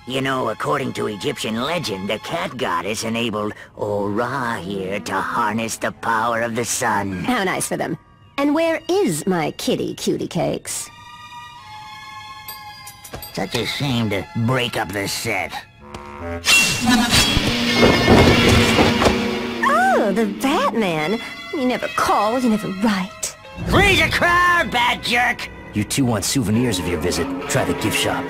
You know, according to Egyptian legend, the cat goddess enabled Ra here to harness the power of the sun. How nice for them. And where is my kitty cutie cakes? Such a shame to break up the set. Oh, the Batman. You never call, you never write. Please a crowd, bat jerk! You two want souvenirs of your visit? Try the gift shop.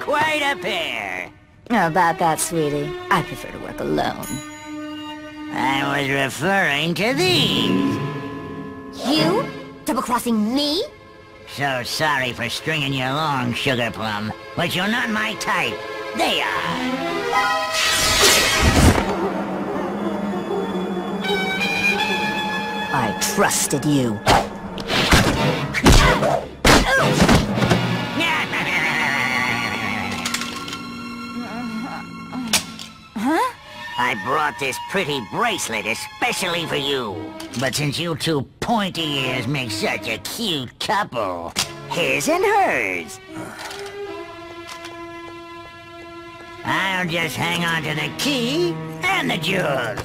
Quite a pair. How about that, sweetie? I prefer to work alone. I was referring to these. You? Double-crossing me? So sorry for stringing you along, Sugar Plum, but you're not my type. They are. I trusted you. I brought this pretty bracelet especially for you. But since you two pointy ears make such a cute couple, his and hers. I'll just hang on to the key and the jewels.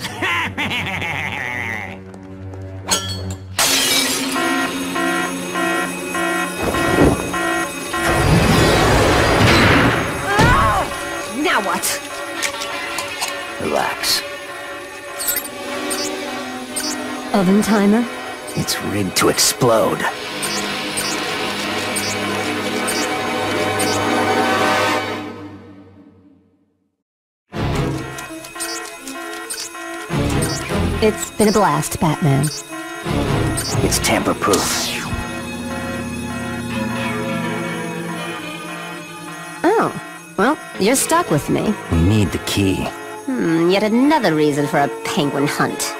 Now what? Relax. Oven timer? It's rigged to explode. It's been a blast, Batman. It's tamper-proof. Oh, well, you're stuck with me. We need the key. Yet another reason for a penguin hunt.